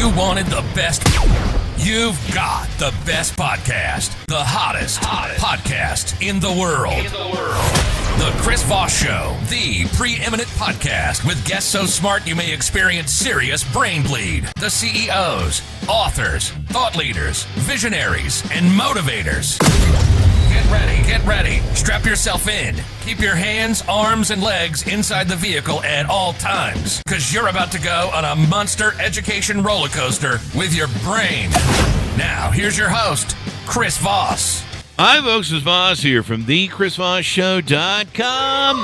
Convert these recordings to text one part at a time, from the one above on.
You wanted the best. You've got the best podcast. The hottest podcast in the world. The Chris Voss Show, the preeminent podcast with guests so smart you may experience serious brain bleed. The CEOs, authors, thought leaders, visionaries, and motivators. Get ready. Strap yourself in. Keep your hands, arms, and legs inside the vehicle at all times, because you're about to go on a monster education roller coaster with your brain. Now, here's your host, Chris Voss. Hi, folks. It's Voss here from thechrisvossshow.com.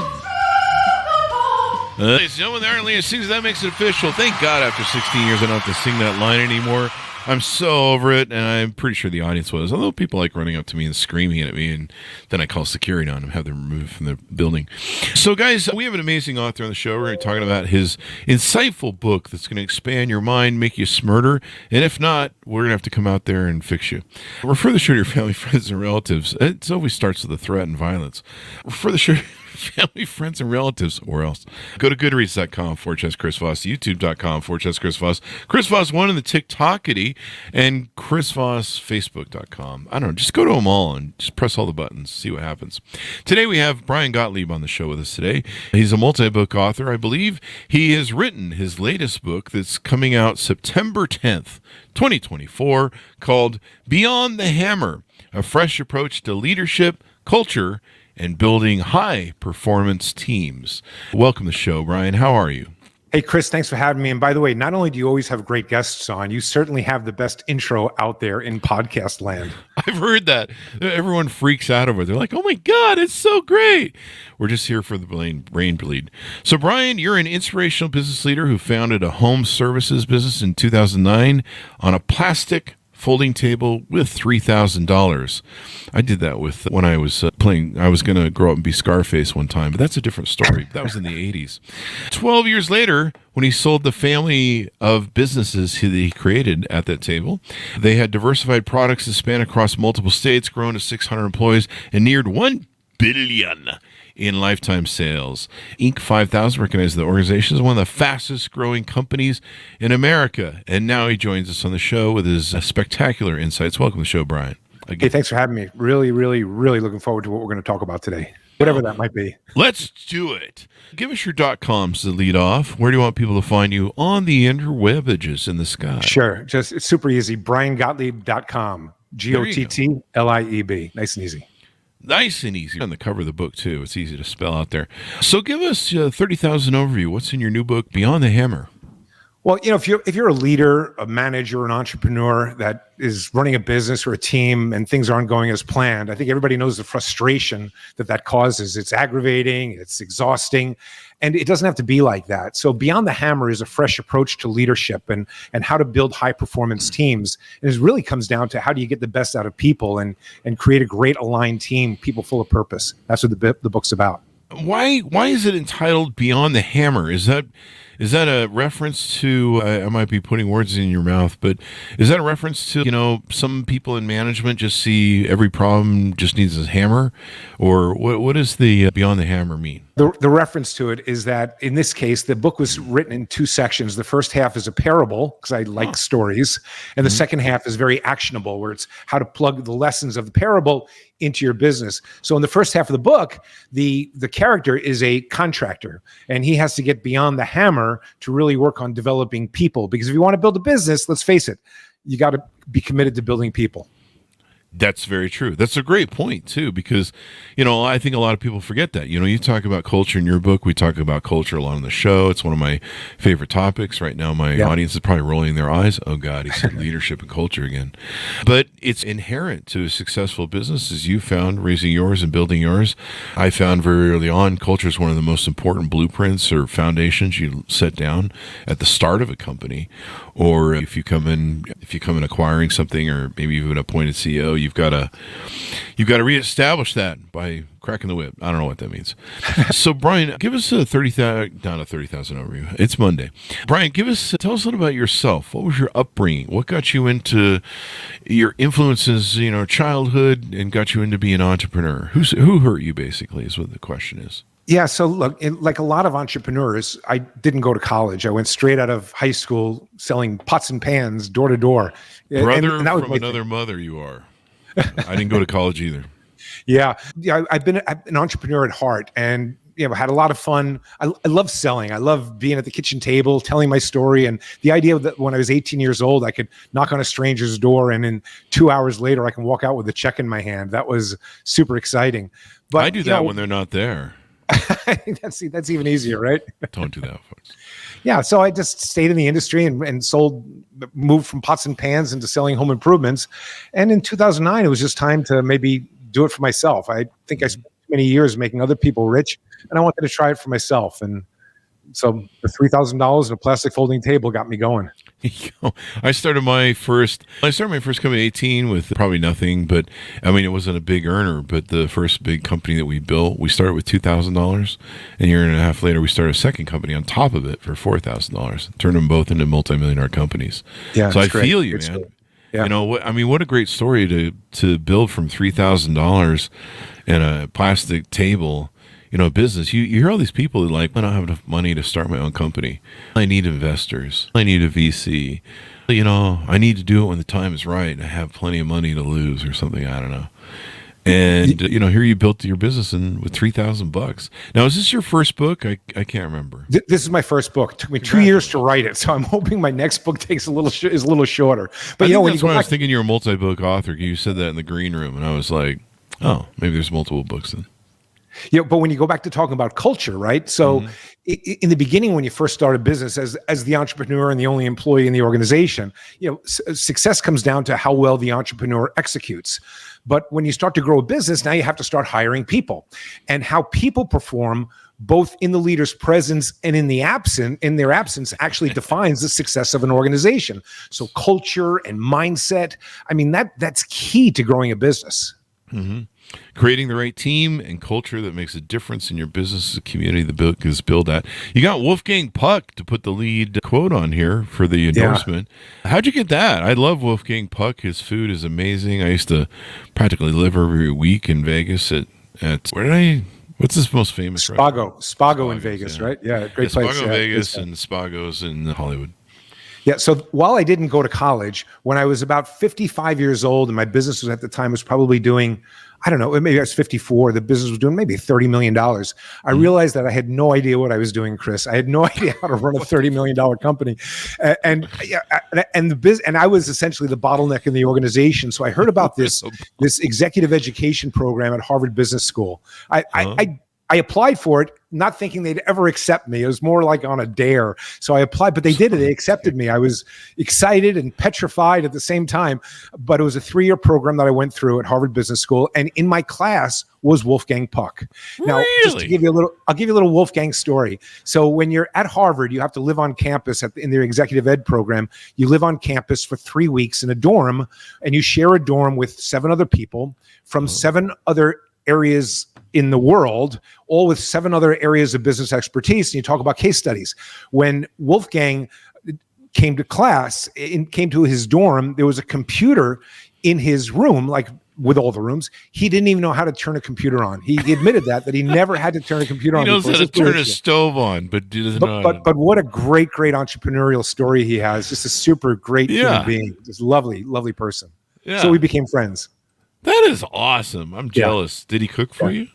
Ladies and gentlemen, there only sings that makes it official. Thank God after 16 years I don't have to sing that line anymore. I'm so over it, and I'm pretty sure the audience was. Although people like running up to me and screaming at me, and then I call security on them, have them removed from the building. So, guys, we have an amazing author on the show. We're going to be talking about his insightful book that's going to expand your mind, make you smarter, and if not, we're going to have to come out there and fix you. Refer the show to your family, friends, and relatives. It always starts with a threat and violence. Refer the show to family, friends, and relatives, or else. Go to goodreads.com/Chris Voss, youtube.com/Chris Voss, Chris Voss 1 in the TikTokity, and Chris Voss Facebook.com. I don't know, just go to them all and just press all the buttons, see what happens. Today we have Brian Gottlieb on the show with us today. He's a multi-book author. I believe he has written his latest book that's coming out September 10th, 2024, called Beyond the Hammer, A Fresh Approach to Leadership, Culture, and Building High-Performance Teams. Welcome to the show, Brian. How are you? Hey, Chris, thanks for having me. And by the way, not only do you always have great guests on, you certainly have the best intro out there in podcast land. I've heard that. Everyone freaks out over it. They're like, oh my God, it's so great. We're just here for the brain bleed. So, Brian, you're an inspirational business leader who founded a home services business in 2009 on a plastic folding table with $3,000. I did that with when I was playing. I was going to grow up and be Scarface one time, but that's a different story. That was in the 80s. 12 years later, when he sold the family of businesses that he created at that table, they had diversified products that span across multiple states, grown to 600 employees, and neared $1 billion in lifetime sales. Inc. 5000 recognizes the organization as one of the fastest growing companies in America. And now he joins us on the show with his spectacular insights. Welcome to the show, Brian. Again. Hey, thanks for having me. Really, really, really looking forward to what we're going to talk about today, whatever that might be. Let's do it. Give us your .coms to lead off. Where do you want people to find you on the interwebages in the sky? Sure. It's super easy. BrianGottlieb.com. Gottlieb. Nice and easy. Nice and easy. On the cover of the book, too. It's easy to spell out there. So give us a 30,000 overview. What's in your new book, Beyond the Hammer? Well, if you're a leader, a manager, an entrepreneur that is running a business or a team and things aren't going as planned, I think everybody knows the frustration that causes. It's aggravating, it's exhausting, and it doesn't have to be like that. So Beyond the Hammer is a fresh approach to leadership and how to build high-performance teams. And it really comes down to how do you get the best out of people and create a great aligned team, people full of purpose. That's what the book's about. Why is it entitled Beyond the Hammer? Is that a reference to, I might be putting words in your mouth, but is that a reference to, some people in management just see every problem just needs a hammer? Or what does the Beyond the Hammer mean? The reference to it is that, in this case, the book was written in two sections. The first half is a parable, because I like stories, and the second half is very actionable, where it's how to plug the lessons of the parable into your business. So in the first half of the book, the character is a contractor, and he has to get beyond the hammer to really work on developing people. Because if you want to build a business, let's face it, you got to be committed to building people. That's very true. That's a great point, too, because, I think a lot of people forget that. You talk about culture in your book. We talk about culture a lot on the show. It's one of my favorite topics. Right now, my audience is probably rolling their eyes. Oh, God, he said leadership and culture again. But it's inherent to a successful business, as you found, raising yours and building yours. I found very early on, culture is one of the most important blueprints or foundations you set down at the start of a company. Or if you come in acquiring something, or maybe even appointed CEO, you've got to reestablish that by cracking the whip. I don't know what that means. So, Brian, give us a 30,000 overview. It's Monday. Brian, tell us a little about yourself. What was your upbringing? What got you into your influences, childhood, and got you into being an entrepreneur? Who hurt you, basically, is what the question is. Yeah. So look, like a lot of entrepreneurs, I didn't go to college. I went straight out of high school selling pots and pans door to door. Brother And that was from my another mother, you are. I didn't go to college either. Yeah. I've been an entrepreneur at heart, and had a lot of fun. I love selling. I love being at the kitchen table, telling my story, and the idea that when I was 18 years old, I could knock on a stranger's door, and in 2 hours later, I can walk out with a check in my hand. That was super exciting. But I do that when they're not there. that's even easier, right? Don't do that, folks. Yeah, so I just stayed in the industry and moved from pots and pans into selling home improvements. And in 2009, it was just time to maybe do it for myself. I think I spent many years making other people rich, and I wanted to try it for myself. And so the $3,000 and a plastic folding table got me going. I started my first company at 18 with probably nothing, but I mean, it wasn't a big earner, but the first big company that we built, we started with $2,000, and a year and a half later, we started a second company on top of it for $4,000, turned them both into multimillionaire companies. Yeah, so I feel you, man. Yeah. What a great story to build from $3,000 and a plastic table, business. You hear all these people who I don't have enough money to start my own company. I need investors. I need a VC. I need to do it when the time is right. I have plenty of money to lose or something. I don't know. And, here you built your business with $3,000. Now, is this your first book? I can't remember. This is my first book. It took me 2 years to write it, so I'm hoping my next book is a little shorter. But that's why I was thinking you're a multi-book author. You said that in the green room, and I was like, oh, maybe there's multiple books then. But when you go back to talking about culture, right? So in the beginning, when you first start a business as the entrepreneur and the only employee in the organization, success comes down to how well the entrepreneur executes. But when you start to grow a business, now you have to start hiring people, and how people perform both in the leader's presence and in their absence actually defines the success of an organization. So culture and mindset, that's key to growing a business. Mm-hmm. Creating the right team and culture that makes a difference in your business, the community the book is built at. You got Wolfgang Puck to put the lead quote on here for the endorsement. Yeah. How'd you get that? I love Wolfgang Puck. His food is amazing. I used to practically live every week in Vegas what's his most famous restaurant? Spago in Vegas, yeah. Right? Yeah, great place. Spago Vegas and Spago's in Hollywood. Yeah. So while I didn't go to college, when I was about 55 years old, and my business was probably doing, I don't know, maybe I was 54. The business was doing maybe $30 million. I realized that I had no idea what I was doing, Chris. I had no idea how to run a $30 million company, and I was essentially the bottleneck in the organization. So I heard about this executive education program at Harvard Business School. I applied for it, not thinking they'd ever accept me. It was more like on a dare. So I applied, but they did it. They accepted me. I was excited and petrified at the same time. But it was a 3-year program that I went through at Harvard Business School. And in my class was Wolfgang Puck. Now, really? Just to give you I'll give you a little Wolfgang story. So when you're at Harvard, you have to live on campus in their executive ed program. You live on campus for 3 weeks in a dorm, and you share a dorm with 7 other people from 7 other areas in the world, all with 7 other areas of business expertise. And you talk about case studies. When Wolfgang came to his dorm, there was a computer in his room, like with all the rooms. He didn't even know how to turn a computer on. He admitted that he never had to turn a computer on. He knows how to turn a stove on, but he doesn't know. But what a great entrepreneurial story he has. Just a super great human being. Just lovely, lovely person. Yeah. So we became friends. That is awesome. I'm jealous. Did he cook for you?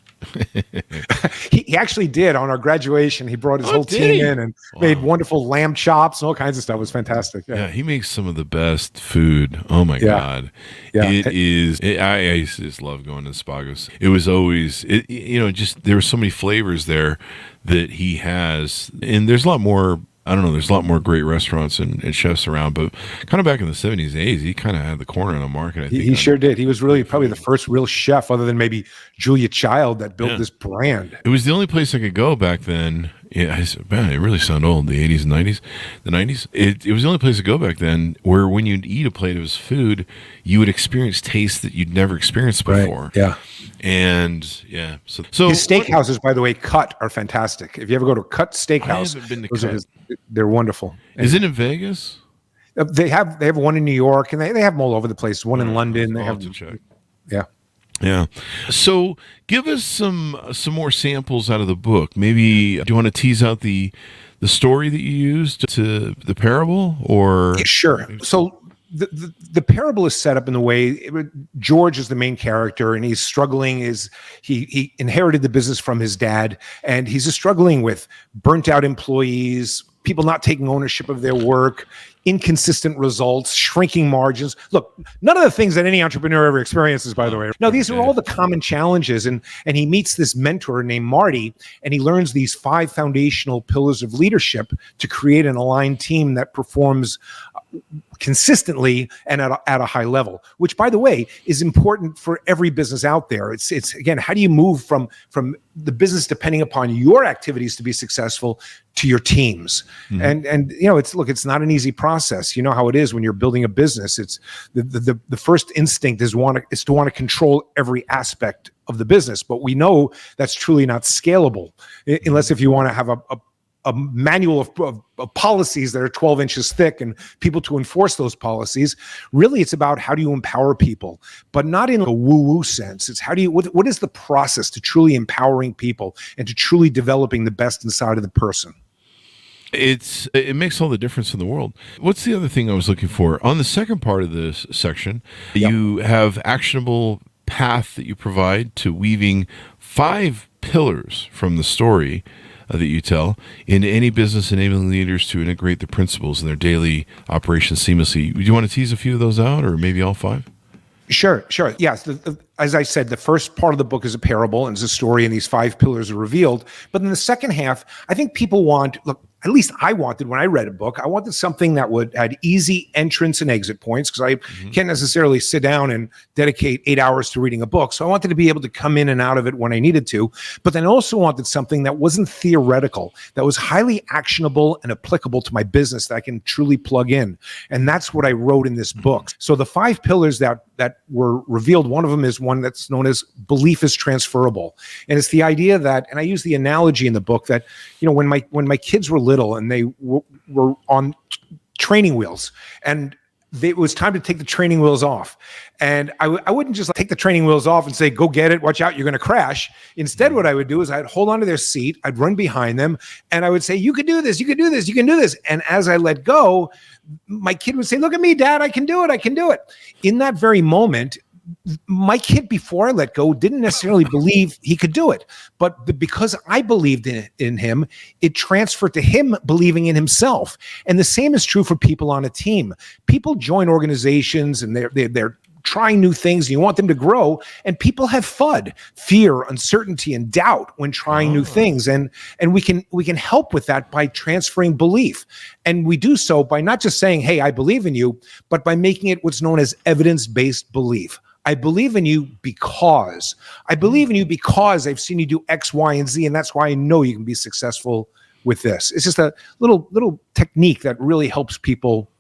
He actually did. On our graduation, he brought his whole team in and made wonderful lamb chops and all kinds of stuff. It was fantastic. Yeah, he makes some of the best food. Oh my God. Yeah. It is. I used to just love going to Spago's. It was always, there were so many flavors there that he has. And there's a lot more. I don't know. There's a lot more great restaurants and chefs around, but kind of back in the 70s, 80s, he kind of had the corner on the market. I think he sure did. He was really probably the first real chef, other than maybe Julia Child, that built this brand. It was the only place I could go back then. Yeah, man, it really sounded old. The 80s and 90s, the 90s. It was the only place to go back then where when you'd eat a plate of his food, you would experience tastes that you'd never experienced before. Right. Yeah. And so his steakhouses, by the way, Cut, are fantastic. If you ever go to Cut Steakhouse, I haven't been to Cut. They're wonderful. Is it in Vegas? They have one in New York, and they have them all over the place. One in London. I'll have to check. Yeah. Yeah. So give us some more samples out of the book. Maybe do you want to tease out the story that you used to the parable, or? Yeah, sure. So the parable is set up in the way George is the main character, and he's struggling. He inherited the business from his dad, and he's just struggling with burnt out employees, people not taking ownership of their work, inconsistent results, shrinking margins. Look, none of the things that any entrepreneur ever experiences, by the way. No, these are all the common challenges. And he meets this mentor named Marty, and he learns these 5 foundational pillars of leadership to create an aligned team that performs consistently and at a high level, which, by the way, is important for every business out there. It's again, how do you move from the business depending upon your activities to be successful to your teams? Mm-hmm. And it's not an easy process. You know how it is when you're building a business. It's the first instinct is to want to control every aspect of the business, but we know that's truly not scalable unless if you want to have a manual of policies that are 12 inches thick and people to enforce those policies. Really, it's about how do you empower people, but not in a woo-woo sense. It's what is the process to truly empowering people and to truly developing the best inside of the person? It makes all the difference in the world. What's the other thing I was looking for? On the second part of this section, you have actionable path that you provide to weaving 5 pillars from the story that you tell into any business, enabling leaders to integrate the principles in their daily operations seamlessly. Do you want to tease a few of those out, or maybe all 5? Sure. Yes. As I said, the first part of the book is a parable and it's a story, and these 5 pillars are revealed. But in the second half, I think people at least I wanted, when I read a book, I wanted something that had easy entrance and exit points, because I can't necessarily sit down and dedicate 8 hours to reading a book. So I wanted to be able to come in and out of it when I needed to, but then also wanted something that wasn't theoretical, that was highly actionable and applicable to my business that I can truly plug in. And that's what I wrote in this book. So the 5 pillars that were revealed, one of them is one that's known as belief is transferable. And it's the idea that, and I use the analogy in the book that, when my kids were little and they were on training wheels, and it was time to take the training wheels off. And I wouldn't just take the training wheels off and say, go get it, watch out, you're going to crash. Instead, what I would do is I'd hold onto their seat, I'd run behind them, and I would say, you can do this, you can do this, you can do this. And as I let go, my kid would say, look at me, Dad, I can do it, I can do it. In that very moment, my kid, before I let go, didn't necessarily believe he could do it. But because I believed in him, it transferred to him believing in himself. And the same is true for people on a team. People join organizations and they're trying new things, and you want them to grow, and people have FUD, fear, uncertainty, and doubt when trying new things. And we can help with that by transferring belief. And we do so by not just saying, hey, I believe in you, but by making it what's known as evidence-based belief. I believe in you because I've seen you do X, Y, and Z, and that's why I know you can be successful with this. It's just a little technique that really helps people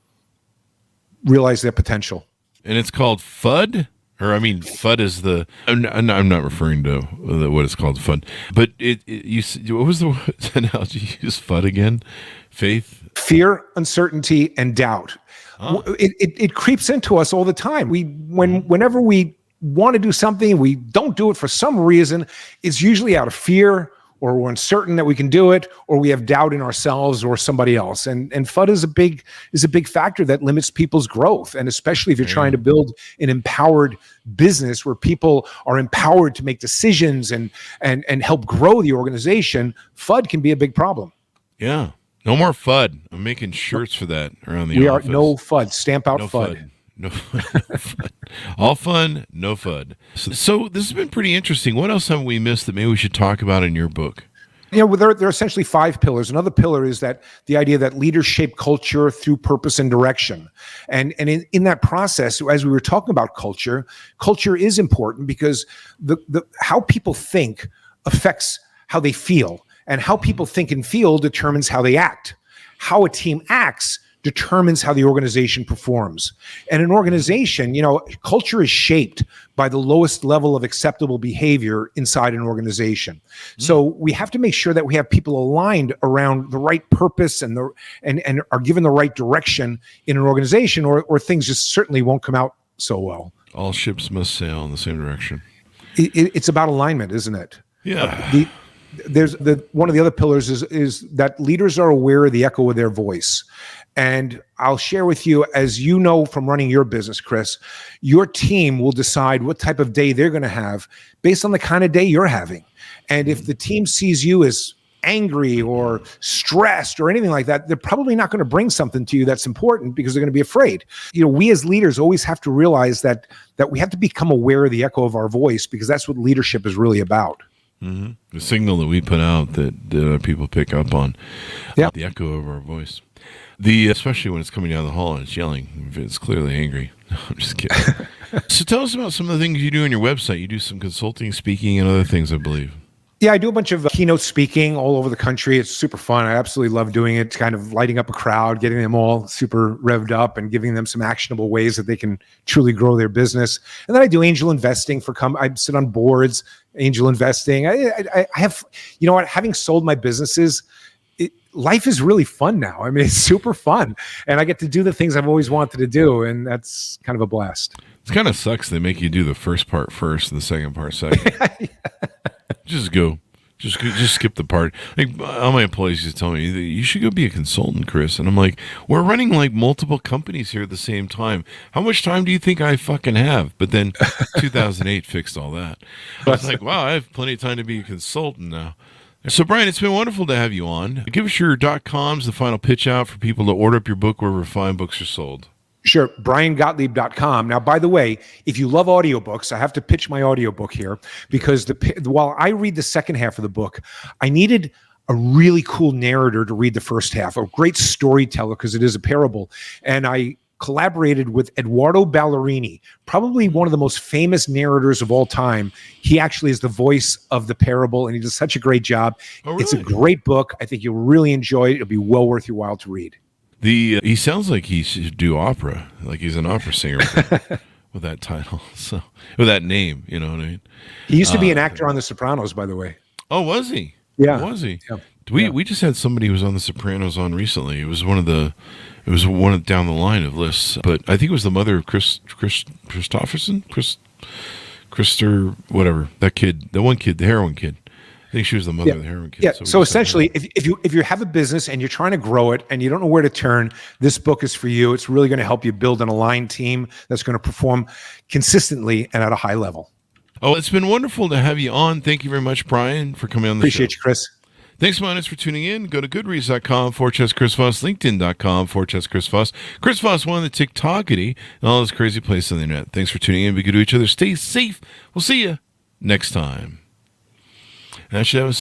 realize their potential. And it's called FUD? FUD is I'm not referring to what it's called, FUD. But what was the analogy you used, FUD again? Faith? Fear, uncertainty, and doubt. Huh. It creeps into us all the time. Whenever we want to do something, we don't do it for some reason. It's usually out of fear, or we're uncertain that we can do it, or we have doubt in ourselves or somebody else. And FUD is a big factor that limits people's growth. And especially if you're trying to build an empowered business where people are empowered to make decisions and help grow the organization, FUD can be a big problem. Yeah. No more FUD. I'm making shirts for that around the office. We are no FUD. Stamp out FUD. No FUD. All fun, no FUD. So this has been pretty interesting. What else have we missed that maybe we should talk about in your book? There are essentially 5 pillars. Another pillar is that the idea that leaders shape culture through purpose and direction. And in that process, as we were talking about culture is important because the how people think affects how they feel. And how people think and feel determines how they act. How a team acts determines how the organization performs. And an organization, culture is shaped by the lowest level of acceptable behavior inside an organization. So we have to make sure that we have people aligned around the right purpose and are given the right direction in an organization, or things just certainly won't come out so well. All ships must sail in the same direction. It's about alignment, isn't it? Yeah. There's one of the other pillars is that leaders are aware of the echo of their voice. And I'll share with you, as you know from running your business, Chris, your team will decide what type of day they're going to have based on the kind of day you're having. And if the team sees you as angry or stressed or anything like that, they're probably not going to bring something to you that's important because they're going to be afraid. We as leaders always have to realize that we have to become aware of the echo of our voice, because that's what leadership is really about. Mm-hmm. The signal that we put out that people pick up on, yeah. The echo of our voice. Especially when it's coming down the hall and it's yelling, if it's clearly angry. No, I'm just kidding. So tell us about some of the things you do on your website. You do some consulting, speaking, and other things, I believe. Yeah, I do a bunch of keynote speaking all over the country. It's super fun. I absolutely love doing it, kind of lighting up a crowd, getting them all super revved up and giving them some actionable ways that they can truly grow their business. And then I do angel investing I sit on boards, angel investing. I have, you know what, having sold my businesses, life is really fun now. I mean, it's super fun. And I get to do the things I've always wanted to do. And that's kind of a blast. It kind of sucks. They make you do the first part first and the second part second. Just go. Just skip the part. Like, all my employees just tell me, you should go be a consultant, Chris. And I'm like, we're running like multiple companies here at the same time. How much time do you think I fucking have? But then 2008 fixed all that. I was like, wow, I have plenty of time to be a consultant now. So, Brian, it's been wonderful to have you on. Give us your .coms, the final pitch out for people to order up your book wherever fine books are sold. Sure. BrianGottlieb.com. Now, by the way, if you love audiobooks, I have to pitch my audiobook here, because while I read the second half of the book, I needed a really cool narrator to read the first half, a great storyteller, because it is a parable. And I collaborated with Eduardo Ballerini, probably one of the most famous narrators of all time. He actually is the voice of the parable, and he does such a great job. Oh, really? It's a great book. I think you'll really enjoy it. It'll be well worth your while to read. He sounds like he should do opera, like he's an opera singer with that title, so with that name, you know what I mean? He used to be an actor on The Sopranos, by the way. Oh, was he? Yeah. Was he? Yeah. We just had somebody who was on The Sopranos on recently. It was one of down the line of lists, but I think it was the mother of Christopherson, Christer, whatever, that kid, the one kid, the heroin kid. I think she was the mother of the heroin kid. Yeah. So essentially, if you have a business and you're trying to grow it and you don't know where to turn, this book is for you. It's really going to help you build an aligned team that's going to perform consistently and at a high level. Oh, it's been wonderful to have you on. Thank you very much, Brian, for coming on the show. Appreciate you, Chris. Thanks, Minus, for tuning in. Go to goodreads.com/Chris Voss, LinkedIn.com/Chris Voss. Chris Voss, one of the TikTokity, and all those crazy places on the internet. Thanks for tuning in. Be good to each other. Stay safe. We'll see you next time. And I should have a